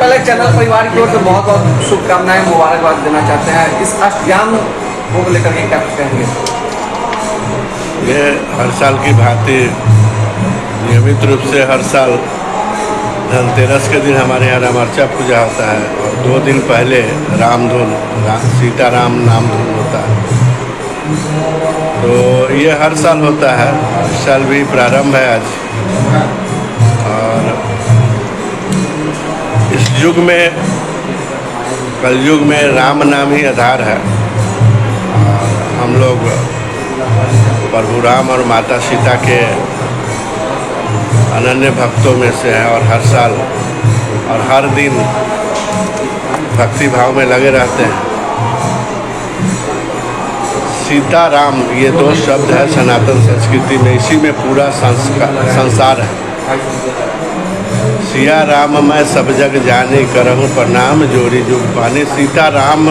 पहले चैनल परिवार की ओर से बहुत बहुत शुभकामनाएं, मुबारकबाद देना चाहते हैं। इस अष्टयाम को लेकर के क्या कहेंगे? ये हर साल की भांति नियमित रूप से हर साल धनतेरस के दिन हमारे यहाँ रामर्चा पूजा होता है और 2 दिन पहले रामधुन सीताराम नाम धुन होता है। तो ये हर साल होता है, इस साल भी प्रारंभ है आज। और इस युग में, कलयुग में राम नाम ही आधार है। और हम लोग प्रभु राम और माता सीता के अनन्य भक्तों में से हैं और हर साल और हर दिन भक्ति भाव में लगे रहते हैं। सीता राम ये 2 शब्द है सनातन संस्कृति में, इसी में पूरा संसार है। सिया राम मैं सब जग जाने करहूँ प्रणाम जोड़ी जुग पानी। सीता राम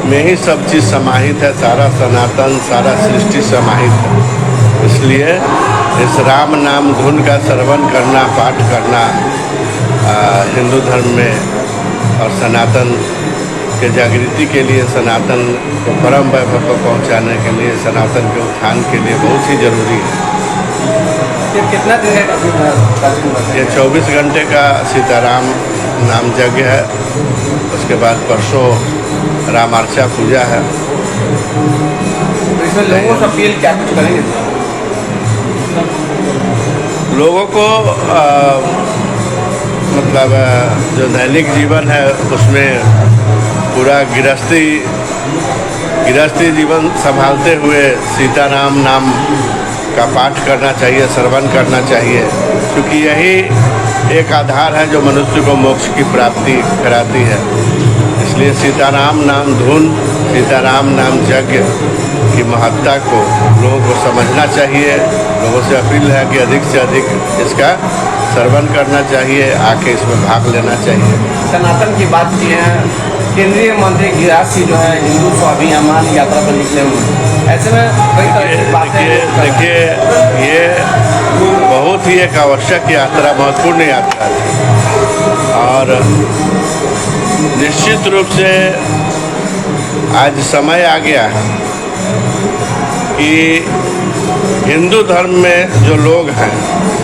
में ही सब चीज़ समाहित है, सारा सनातन सारा सृष्टि समाहित है। इसलिए इस राम नाम धुन का श्रवण करना, पाठ करना हिंदू धर्म में और सनातन के जागृति के लिए, सनातन को परम वैभव को पहुँचाने के लिए, सनातन के उत्थान के लिए बहुत ही जरूरी है। ये कितना दिन है? ये 24 घंटे का सीताराम नाम यज्ञ है। उसके बाद परसों रामर्चा पूजा है। तो इसमें लोगों से अपील क्या कुछ करेंगे? लोगों को मतलब जो दैनिक जीवन है उसमें पूरा गृहस्थी जीवन संभालते हुए सीताराम नाम का पाठ करना चाहिए, श्रवण करना चाहिए, क्योंकि यही एक आधार है जो मनुष्य को मोक्ष की प्राप्ति कराती है। इसलिए सीताराम नाम धुन, सीताराम नाम यज्ञ की महत्ता को लोगों को समझना चाहिए। लोगों से अपील है कि अधिक से अधिक इसका श्रवण करना चाहिए, आके इसमें भाग लेना चाहिए। सनातन की बात की है, केंद्रीय मंत्री गिरिराज सिंह जो है हिंदू स्वाभिमान यात्रा पर निकले हुए हैं। ऐसे में कई तरह की बातें देखिए ये बहुत ही एक आवश्यक यात्रा, महत्वपूर्ण यात्रा थी और निश्चित रूप से आज समय आ गया है कि हिंदू धर्म में जो लोग हैं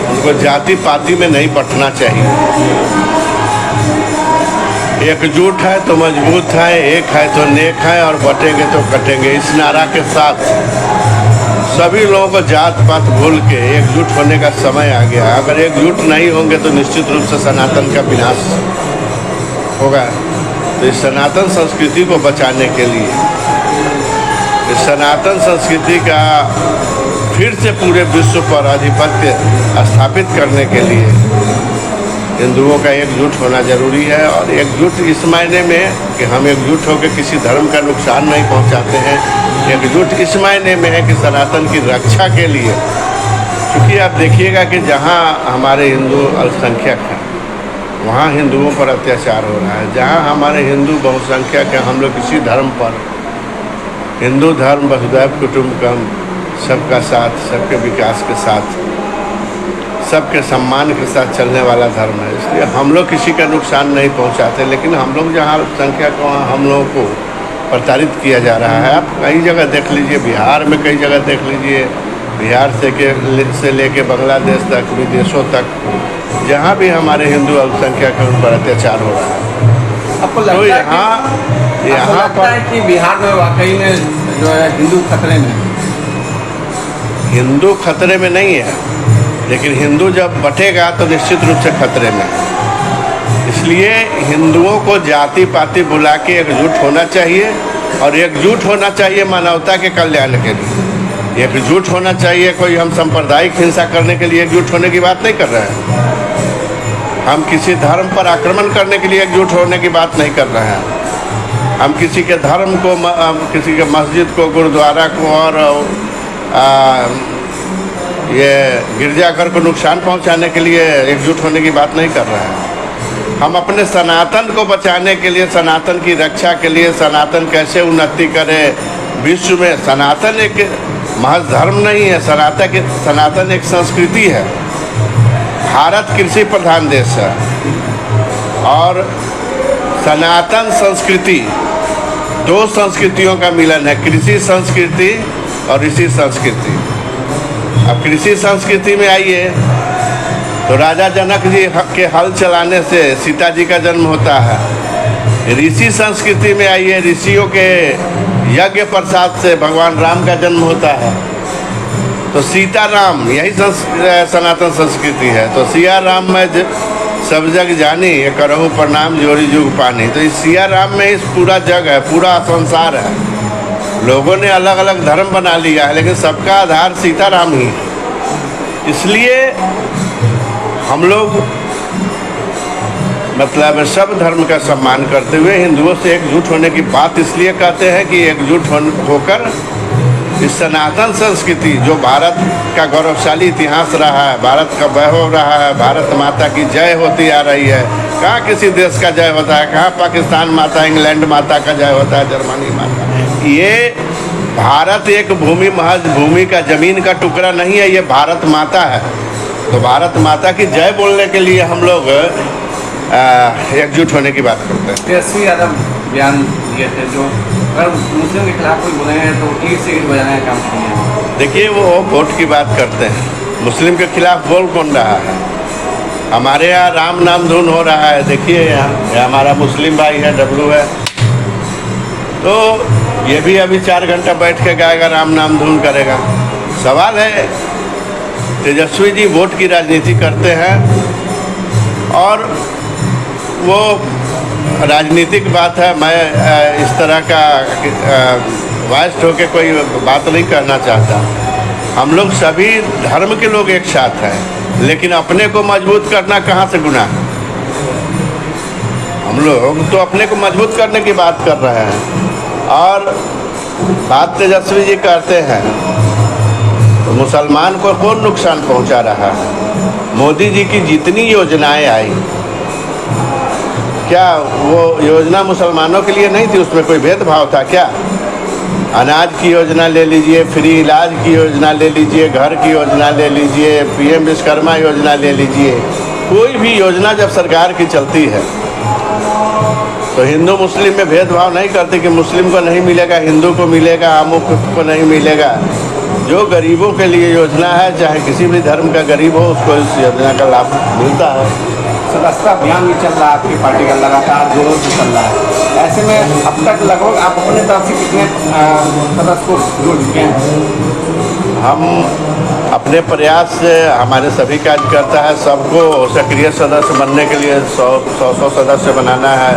उनको जाति पाति में नहीं बंटना चाहिए। एकजुट है तो मजबूत है, एक है तो नेक है और बटेंगे तो कटेंगे। इस नारा के साथ सभी लोगों को जात पात भूल के एकजुट होने का समय आ गया। अगर एकजुट नहीं होंगे तो निश्चित रूप से सनातन का विनाश होगा। तो इस सनातन संस्कृति को बचाने के लिए, इस सनातन संस्कृति का फिर से पूरे विश्व पर आधिपत्य स्थापित करने के लिए हिंदुओं का एकजुट होना जरूरी है। और एकजुट इस मायने में कि हम एकजुट होकर किसी धर्म का नुकसान नहीं पहुंचाते हैं। एकजुट इस मायने में है कि सनातन की रक्षा के लिए, क्योंकि आप देखिएगा कि जहां हमारे हिंदू अल्पसंख्यक हैं वहां हिंदुओं पर अत्याचार हो रहा है। जहां हमारे हिंदू बहुसंख्यक हैं, हम लोग किसी धर्म पर, हिंदू धर्म वसुधैव कुटुंबकम, सबका साथ, सबके विकास के साथ, सबके सम्मान के साथ चलने वाला धर्म है। इसलिए हम लोग किसी का नुकसान नहीं पहुंचाते, लेकिन हम लोग जहाँ संख्या को वहाँ हम लोगों को प्रताड़ित किया जा रहा है। आप कई जगह देख लीजिए, बिहार में कई जगह देख लीजिए, बिहार से लेके बांग्लादेश तक, विदेशों तक, जहाँ भी हमारे हिंदू अल्पसंख्यक उन पर अत्याचार हो रहा है। आपको तो यहाँ पर कि बिहार में वाकई में जो है हिंदू खतरे में? हिंदू खतरे में नहीं है, लेकिन हिंदू जब बटेगा तो निश्चित रूप से खतरे में। इसलिए हिंदुओं को जाति पाति बुला के एकजुट होना चाहिए और एकजुट होना चाहिए मानवता के कल्याण के लिए। एकजुट होना चाहिए, कोई हम सांप्रदायिक हिंसा करने के लिए एकजुट होने की बात नहीं कर रहे हैं। हम किसी धर्म पर आक्रमण करने के लिए एकजुट होने की बात नहीं कर रहे हैं। हम किसी के धर्म को, किसी के मस्जिद को, गुरुद्वारा को और ये गिरजाघर को नुकसान पहुंचाने के लिए एकजुट होने की बात नहीं कर रहे हैं। हम अपने सनातन को बचाने के लिए, सनातन की रक्षा के लिए, सनातन कैसे उन्नति करे विश्व में। सनातन एक महज धर्म नहीं है, सनातन एक संस्कृति है। भारत कृषि प्रधान देश है और सनातन संस्कृति, दो संस्कृतियों का मिलन है, कृषि संस्कृति और ऋषि संस्कृति। अब कृषि संस्कृति में आइए तो राजा जनक जी के हल चलाने से सीता जी का जन्म होता है। ऋषि संस्कृति में आइए, ऋषियों के यज्ञ प्रसाद से भगवान राम का जन्म होता है। तो सीता राम, यही सनातन संस्कृति है। तो सिया राम में सब जग जानी, ये करहु प्रणाम जोड़ी जुग पानी। तो इस सिया राम में इस पूरा जग है, पूरा संसार है। लोगों ने अलग अलग धर्म बना लिया है, लेकिन सबका आधार सीताराम ही है। इसलिए हम लोग मतलब सब धर्म का सम्मान करते हुए हिंदुओं से एकजुट होने की बात इसलिए कहते हैं कि एकजुट होकर इस सनातन संस्कृति, जो भारत का गौरवशाली इतिहास रहा है, भारत का वैभव रहा है, भारत माता की जय होती आ रही है। कहाँ किसी देश का जय होता है, कहाँ पाकिस्तान माता, इंग्लैंड माता का जय होता है, जर्मनी माता। ये भारत एक भूमि, महज भूमि का, जमीन का टुकड़ा नहीं है, ये भारत माता है। तो भारत माता की जय बोलने के लिए हम लोग एकजुट होने की बात करते हैं। तेजस्वी यादव बयान दिए थे, जो अगर मुस्लिम के खिलाफ कोई बोले हैं तो ईट से ईट बजाने का काम किए। देखिए, वो वोट की बात करते हैं, मुस्लिम के खिलाफ बोल कौन रहा है? हमारे यहाँ राम नाम धुन हो रहा है। देखिए यहाँ हमारा मुस्लिम भाई है, डब्लू है, तो ये भी अभी 4 घंटा बैठ के गाएगा, राम नाम धुन करेगा। सवाल है, तेजस्वी जी वोट की राजनीति करते हैं और वो राजनीतिक बात है। मैं इस तरह का वाइस्ट होकर कोई बात नहीं करना चाहता। हम लोग सभी धर्म के लोग एक साथ हैं, लेकिन अपने को मजबूत करना कहाँ से गुनाह है? हम लोग तो अपने को मजबूत करने की बात कर रहे हैं। और बात तेजस्वी जी करते हैं तो मुसलमान को कौन नुकसान पहुंचा रहा है? मोदी जी की जितनी योजनाएं आई, क्या वो योजना मुसलमानों के लिए नहीं थी? उसमें कोई भेदभाव था क्या? अनाज की योजना ले लीजिए, फ्री इलाज की योजना ले लीजिए, घर की योजना ले लीजिए, पीएम विश्वकर्मा योजना ले लीजिए। कोई भी योजना जब सरकार की चलती है तो हिंदू मुस्लिम में भेदभाव नहीं करते कि मुस्लिम को नहीं मिलेगा, हिंदू को मिलेगा, अमुक को नहीं मिलेगा। जो गरीबों के लिए योजना है, चाहे किसी भी धर्म का गरीब हो, उसको इस योजना का लाभ मिलता है। सदस्यता अभियान भी चल रहा है आपकी पार्टी का, लगातार जोरों से चल रहा है। ऐसे में अब तक लगभग आप अपने तरफ से कितने सदस्य को जोड़ चुके हैं? हम अपने प्रयास से, हमारे सभी कार्यकर्ता है, सबको सक्रिय सदस्य बनने के लिए 100 सदस्य बनाना है,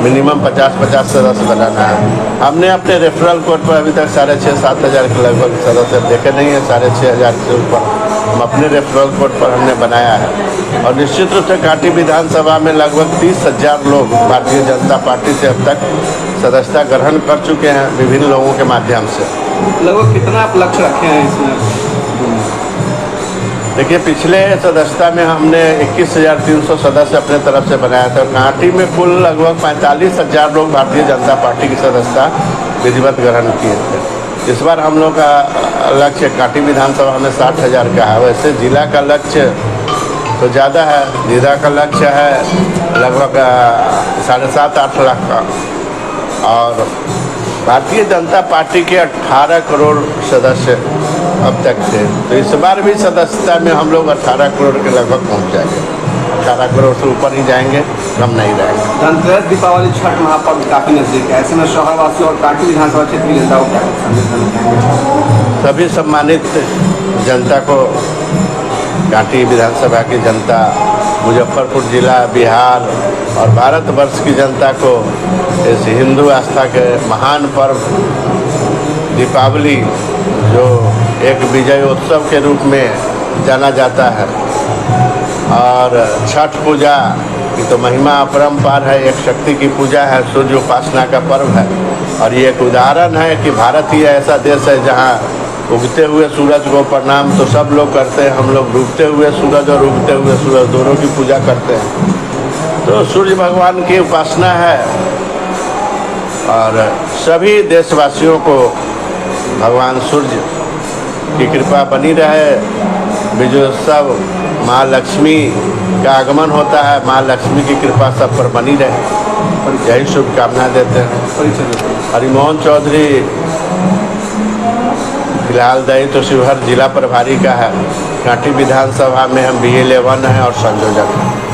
मिनिमम 50 सदस्य बनाना है। हमने अपने रेफरल कोड पर अभी तक 6,500-7 हज़ार के लगभग सदस्य देखे नहीं है, 6,500 से ऊपर हम अपने रेफरल कोड पर हमने बनाया है। और निश्चित रूप से कांटी विधानसभा में लगभग 30,000 लोग भारतीय जनता पार्टी से अब तक सदस्यता ग्रहण कर चुके हैं, विभिन्न लोगों के माध्यम से। लगभग कितना आप लक्ष्य रखे हैं इसमें? देखिए, पिछले सदस्यता में हमने 21,300 सदस्य अपने तरफ से बनाया था। कांटी में कुल लगभग 45,000 लोग भारतीय जनता पार्टी की सदस्यता विधिवत ग्रहण किए थे। इस बार हम लोग का लक्ष्य कांटी विधानसभा में 60,000 का है। वैसे जिला का लक्ष्य तो ज़्यादा है, जिला का लक्ष्य है लगभग 7.5-8 लाख का। और भारतीय जनता पार्टी के 18 करोड़ सदस्य अब तक थे, तो इस बार भी सदस्यता में हम लोग 18 करोड़ के लगभग पहुंच जाएंगे। 18 करोड़ से ऊपर ही जाएंगे, कम नहीं रहेंगे। धनतेरस, दीपावली, छठ महापर्व काफ़ी नजदीक है। ऐसे में शहरवासियों और कांटी विधानसभा क्षेत्र की जनता को क्या संदेश देना चाहेंगे? सभी सम्मानित जनता को, कांटी विधानसभा की जनता, मुजफ्फरपुर जिला, बिहार और भारतवर्ष की जनता को इस हिंदू आस्था के महान पर्व दीपावली, जो एक विजय उत्सव के रूप में जाना जाता है, और छठ पूजा की तो महिमा अपरंपार है। एक शक्ति की पूजा है, सूर्य उपासना का पर्व है। और ये एक उदाहरण है कि भारत ही ऐसा देश है जहाँ उगते हुए सूरज को प्रणाम तो सब लोग करते हैं। हम लोग डूबते हुए सूरज और उगते हुए सूरज दोनों की पूजा करते हैं। तो सूर्य भगवान की उपासना है और सभी देशवासियों को भगवान सूर्य की कृपा बनी रहे। विजयोत्सव माँ लक्ष्मी का आगमन होता है। माँ लक्ष्मी की कृपा सब पर बनी रहे, यही शुभकामना देते हैं। परिचय देते हैं। हरिमोहन चौधरी फिलहाल दही तो शिवहर जिला प्रभारी का है। कांटी विधानसभा में हम BL1 हैं और संयोजक हैं।